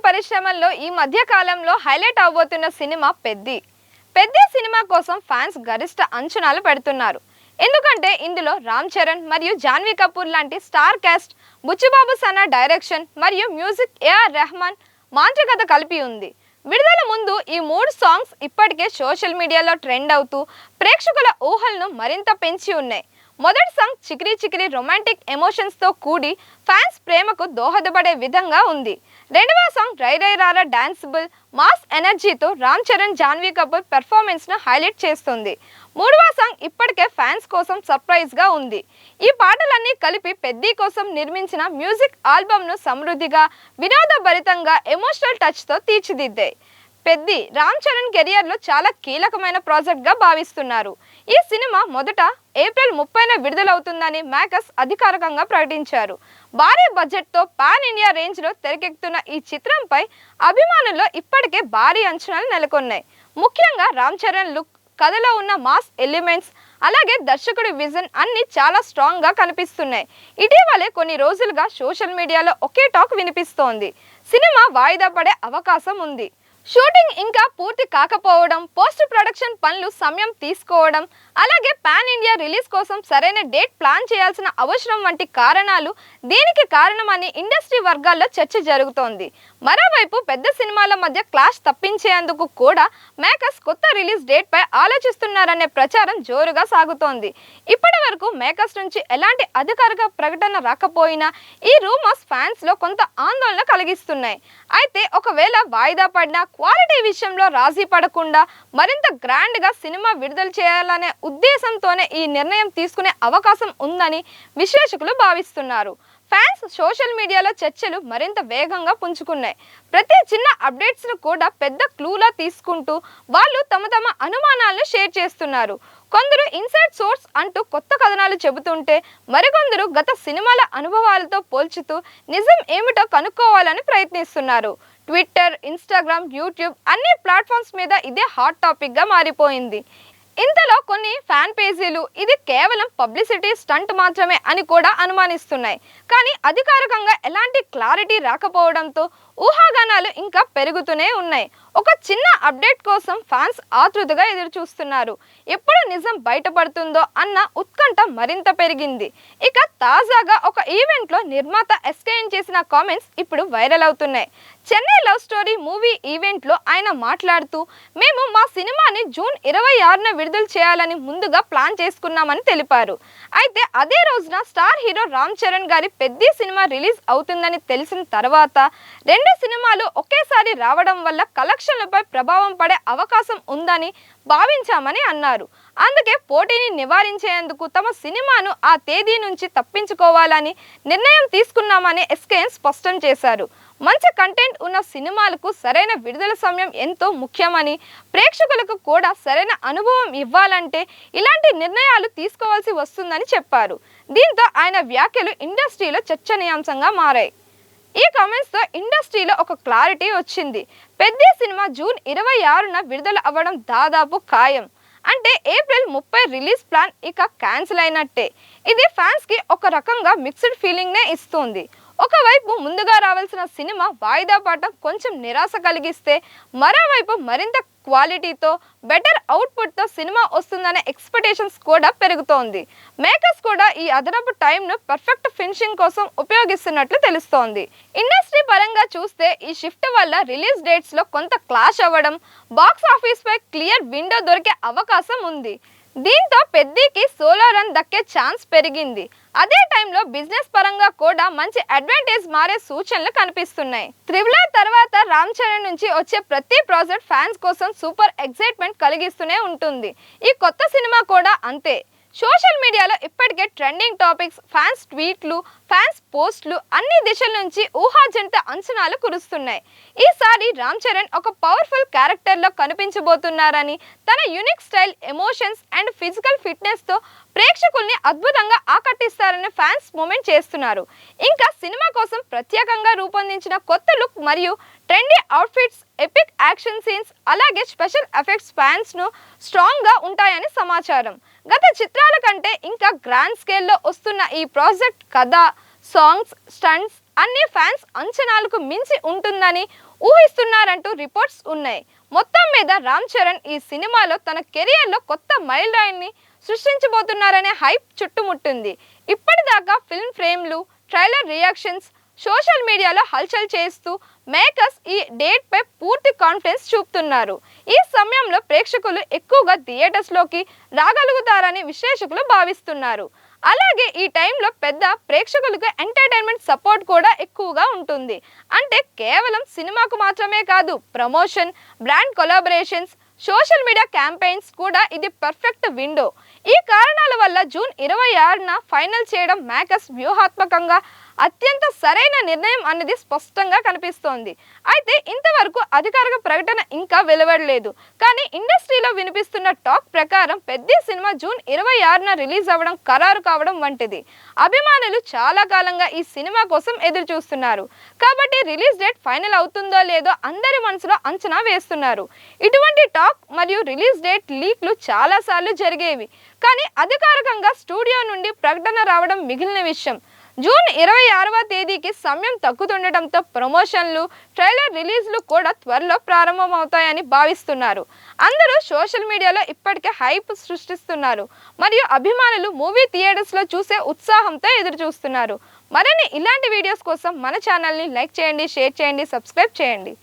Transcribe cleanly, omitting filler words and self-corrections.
పరిశ్రమల్లో ఈ మధ్య కాలంలో హైలైట్ అవబోతున్న సినిమా పెద్ది. పెద్ది సినిమా కోసం ఫ్యాన్స్ గరిష్ట అంచనాలు పెడుతున్నారు. ఎందుకంటే ఇందులో రామ్ చరణ్ మరియు జాన్వీ కపూర్ లాంటి star cast, Buchibabu Sana direction మరియు మ్యూజిక్ ఏఆర్ రెహమాన్ మాంత్రికత కలిపి ఉంది. విడుదల ముందు ఈ 3 సాంగ్స్ ఇప్పటికే సోషల్ మీడియాలో ట్రెండ్ అవుతూ ప్రేక్షకుల ఊహలను మరింత పెంచి ఉన్నాయి. మొదటి song Chikiri Chikiri romantic emotions తో కూడి ఫ్యాన్స్ ప్రేమకు దోహదపడే విధంగా ఉంది. రెండవ సాంగ్ రై రై రారా డాన్సబుల్ మాస్ ఎనర్జీతో రామ్ చరణ్, జాన్వీ కపూర్ పెర్ఫార్మెన్స్ ను హైలైట్ చేస్తుంది. మూడవ సాంగ్ ఇప్పటికే ఫ్యాన్స్ కోసం సర్ప్రైజ్ గా ఉంది. ఈ పాటలన్నీ కలిపి పెద్ది కోసం నిర్మించిన మ్యూజిక్ ఆల్బమ్ ను సమృద్ధిగా, వినోదభరితంగా, ఎమోషనల్ టచ్ తో తీర్చిదిద్దాయి. పెద్ది రామ్ చరణ్ కెరియర్ లో చాలా కీలకమైన ప్రాజెక్ట్ గా భావిస్తున్నారు. ఈ సినిమా మొదట ఏప్రిల్ 30న విడుదలవుతుందని మేకర్స్ అధికారికంగా ప్రకటించారు. భారీ బడ్జెట్ తో పాన్ ఇండియా రేంజ్ లో తెరకెక్కుతున్న ఈ చిత్రంపై అభిమానుల్లో ఇప్పటికే భారీ అంచనాలు నెలకొన్నాయి. ముఖ్యంగా రామ్ చరణ్ లుక్, కథలో ఉన్న మాస్ ఎలిమెంట్స్, అలాగే దర్శకుడి విజన్ అన్ని చాలా స్ట్రాంగ్ గా కనిపిస్తున్నాయి. ఇటీవలే కొన్ని రోజులుగా సోషల్ మీడియాలో ఒకే టాక్ వినిపిస్తోంది. సినిమా వాయిదా పడే అవకాశం ఉంది. షూటింగ్ ఇంకా పూర్తి కాకపోవడం, పోస్ట్ ప్రొడక్షన్ పనులు సమయం తీసుకోవడం, అలాగే పాన్ ఇండియా రిలీజ్ కోసం సరైన డేట్ ప్లాన్ చేయాల్సిన అవసరం వంటి కారణాలు దీనికి కారణమని ఇండస్ట్రీ వర్గాల్లో చర్చ జరుగుతోంది. మరోవైపు పెద్ద సినిమాల మధ్య క్లాష్ తప్పించేందుకు కూడా మేకర్స్ కొత్త రిలీజ్ డేట్ పై ఆలోచిస్తున్నారనే ప్రచారం జోరుగా సాగుతోంది. ఇప్పటి వరకు మేకర్స్ నుంచి ఎలాంటి అధికారిక ప్రకటన రాకపోయినా ఈ రూమర్స్ ఫ్యాన్స్ లో కొంత ఆందోళన కలిగిస్తున్నాయి. అయితే ఒకవేళ వాయిదా పడినా క్వాలిటీ విషయంలో రాజీ పడకుండా మరింత గ్రాండ్ గా సినిమా విడుదల చేయాలనే ఉద్దేశంతోనే ఈ నిర్ణయం తీసుకునే అవకాశం ఉందని విశ్లేషకులు భావిస్తున్నారు. ఫ్యాన్స్ సోషల్ మీడియాలో చర్చలు మరింత వేగంగా పుంజుకున్నాయి. ప్రతి చిన్న అప్డేట్స్ ను కూడా పెద్ద క్లూలా తీసుకుంటూ వాళ్ళు తమ అనుమానాలను షేర్ చేస్తున్నారు. కొందరు ఇన్సైడ్ సోర్స్ అంటూ కొత్త కథనాలు చెబుతుంటే, మరికొందరు గత సినిమాల అనుభవాలతో పోల్చుతూ నిజం ఏమిటో కనుక్కోవాలని ప్రయత్నిస్తున్నారు. ట్విట్టర్, ఇన్స్టాగ్రామ్, యూట్యూబ్ అన్ని ప్లాట్ఫామ్స్ మీద ఇదే హాట్ టాపిక్ గా మారిపోయింది. ఇంతలో కొన్ని ఫ్యాన్ పేజీలు ఇది కేవలం పబ్లిసిటీ స్టంట్ మాత్రమే అని కూడా అనుమానిస్తున్నాయి. కానీ అధికారికంగా ఎలాంటి క్లారిటీ రాకపోవడంతో ఊహాగానాలు ఇంకా పెరుగుతూనే ఉన్నాయి. ఒక చిన్న అప్డేట్ కోసం ఫ్యాన్స్ ఆతృతగా ఎదురు చూస్తున్నారు. ఎప్పుడు నిజం బయటపడుతుందో అన్న ఉత్కంఠ మరింత పెరిగింది. ఇక తాజాగా ఒక ఈవెంట్ లో నిర్మాత ఎస్కేఎన్ చేసిన కామెంట్స్ ఇప్పుడు వైరల్ అవుతున్నాయి. Chennai love story movie event లో ఆయన మాట్లాడుతూ, మేము మా సినిమాని జూన్ 26న విడుదల చేయాలని ముందుగా ప్లాన్ చేసుకున్నామని తెలిపారు. అయితే అదే రోజున స్టార్ హీరో రామ్ చరణ్ గారి పెద్ది సినిమా రిలీజ్ అవుతుందని తెలిసిన తర్వాత 2 సినిమాలు ఒకేసారి రావడం వల్ల కలెక్షన్లపై ప్రభావం పడే అవకాశం ఉందని భావించామని అన్నారు. అందుకే పోటీని నివారించేందుకు తమ సినిమాను ఆ తేదీ నుంచి తప్పించుకోవాలని నిర్ణయం తీసుకున్నామని ఎస్కేఎన్ స్పష్టం చేశారు. మంచి కంటెంట్ ఉన్న సినిమాలకు సరైన విడుదల సమయం ఎంతో ముఖ్యమని, ప్రేక్షకులకు కూడా సరైన అనుభవం ఇవ్వాలంటే ఇలాంటి నిర్ణయాలు తీసుకోవాల్సి వస్తుందని చెప్పారు. దీంతో ఆయన వ్యాఖ్యలు ఇండస్ట్రీలో చర్చనీయాంశంగా మారాయి. ఈ కామెంట్స్ తో ఇండస్ట్రీలో ఒక క్లారిటీ వచ్చింది. పెద్ద సినిమా జూన్ 26న విడుదల అవ్వడం దాదాపు ఖాయం. అంటే ఏప్రిల్ 30 రిలీజ్ ప్లాన్ ఇక క్యాన్సిల్ అయినట్టే. ఇది ఫ్యాన్స్ కి ఒక రకంగా మిక్స్డ్ ఫీలింగ్ నే ఇస్తుంది. ఒకవైపు ముందుగా రావాల్సిన సినిమా వాయిదా పడటం కొంచెం నిరాశ కలిగిస్తే, మరోవైపు మరింత క్వాలిటీతో, బెటర్ అవుట్పుట్ తో సినిమా వస్తుందనే ఎక్స్పెక్టేషన్స్ కూడా పెరుగుతోంది. మేకర్స్ కూడా ఈ అదనపు టైంను పర్ఫెక్ట్ ఫినిషింగ్ కోసం ఉపయోగిస్తున్నట్లు తెలుస్తోంది. ఇండస్ట్రీ పరంగా చూస్తే ఈ షిఫ్ట్ వల్ల రిలీజ్ డేట్స్ లో కొంత క్లాష్ అవ్వడం, బాక్స్ ఆఫీస్ పై క్లియర్ విండో దొరికే అవకాశం ఉంది. దీంతో పెద్దికి సోలో రన్ దక్కే ఛాన్స్ పెరిగింది. అదే టైంలో బిజినెస్ పరంగా కూడా మంచి అడ్వాంటేజ్ మారే సూచనలు కనిపిస్తున్నాయి. త్రిబుల్ ఆర్ తర్వాత రామ్ చరణ్ నుంచి వచ్చే ప్రతి ప్రాజెక్ట్ ఫ్యాన్స్ కోసం సూపర్ ఎక్సైట్మెంట్ కలిగిస్తూనే ఉంటుంది. ఈ కొత్త సినిమా కూడా అంతే. సోషల్ మీడియాలో ఇప్పటికే ట్రెండింగ్ టాపిక్స్, ఫ్యాన్స్ ట్వీట్లు, ఫ్యాన్స్ పోస్టులు అన్ని దిశల నుంచి ఊహాజనిత అంచనాలు కురుస్తున్నాయి. ఈసారి రామ్ చరణ్ ఒక పవర్ఫుల్ క్యారెక్టర్ లో కనిపించబోతున్నారని, తన unique style, emotions and physical fitness తో ప్రేక్షకుల్ని అద్భుతంగా ఆకర్షిస్తారని ఫ్యాన్స్ మూమెంట్ చేస్తున్నారు. ఇంకా సినిమా కోసం ప్రత్యేకంగా రూపొందించిన కొత్త లుక్ మరియు trendy outfits, epic action scenes, అలాగే స్పెషల్ ఎఫెక్ట్స్ ఫ్యాన్స్ ను స్ట్రాంగ్ గా ఉంటాయని సమాచారం. గత చిత్రాల కంటే ఇంకా గ్రాండ్ స్కేల్లో వస్తున్న ఈ ప్రాజెక్ట్ కథ, సాంగ్స్, స్టంట్స్ అన్ని ఫ్యాన్స్ అంచనాలకు మించి ఉంటుందని ఊహిస్తున్నారంటూ రిపోర్ట్స్ ఉన్నాయి. మొత్తం మీద రామ్ చరణ్ ఈ సినిమాలో తన కెరియర్లో కొత్త మైల్ రాయిని సృష్టించబోతున్నారనే హైప్ చుట్టుముట్టింది. ఇప్పటిదాకా ఫిల్మ్ ఫ్రేమ్లు, ట్రైలర్ రియాక్షన్స్ సోషల్ మీడియాలో హల్చల్ చేస్తూ మేకర్స్ ఈ డేట్ పై పూర్తి కాన్ఫిడెన్స్ చూపుతున్నారు. ఈ సమయంలో ప్రేక్షకులు ఎక్కువగా థియేటర్స్లోకి రాగలుగుతారని విశ్లేషకులు భావిస్తున్నారు. అలాగే ఈ టైంలో పెద్ద ప్రేక్షకులకు ఎంటర్టైన్మెంట్ సపోర్ట్ కూడా ఎక్కువగా ఉంటుంది. అంటే కేవలం సినిమాకు మాత్రమే కాదు, promotion, brand collaborations, social media campaigns కూడా ఇది పర్ఫెక్ట్ విండో. ఈ కారణాల వల్ల జూన్ 26న ఫైనల్ చేయడం మేకర్స్ వ్యూహాత్మకంగా అత్యంత సరైన నిర్ణయం అనేది స్పష్టంగా కనిపిస్తోంది. అయితే ఇంతవరకు అధికారిక ప్రకటన ఇంకా వెలువడలేదు. కానీ ఇండస్ట్రీలో వినిపిస్తున్న టాక్ ప్రకారం పెద్ద సినిమా జూన్ 26న రిలీజ్ అవ్వడం ఖరారు కావడం వంటిది. అభిమానులు చాలా కాలంగా ఈ సినిమా కోసం ఎదురు చూస్తున్నారు. కాబట్టి రిలీజ్ డేట్ ఫైనల్ అవుతుందో లేదో అందరి మనసులో అంచనా వేస్తున్నారు. ఇటువంటి టాక్ మరియు రిలీజ్ డేట్ లీక్లు చాలాసార్లు జరిగేవి. కానీ అధికారికంగా స్టూడియో నుండి ప్రకటన రావడం మిగిలిన విషయం. జూన్ 26వ తేదీకి సమయం తగ్గుతుండటంతో ప్రమోషన్లు, ట్రైలర్ రిలీజ్లు కూడా త్వరలో ప్రారంభమవుతాయని భావిస్తున్నారు. అందరూ సోషల్ మీడియాలో ఇప్పటికే హైప్ సృష్టిస్తున్నారు మరియు అభిమానులు మూవీ థియేటర్స్లో చూసే ఉత్సాహంతో ఎదురు చూస్తున్నారు. మరిన్ని ఇలాంటి వీడియోస్ కోసం మన ఛానల్ని లైక్ చేయండి, షేర్ చేయండి, సబ్స్క్రైబ్ చేయండి.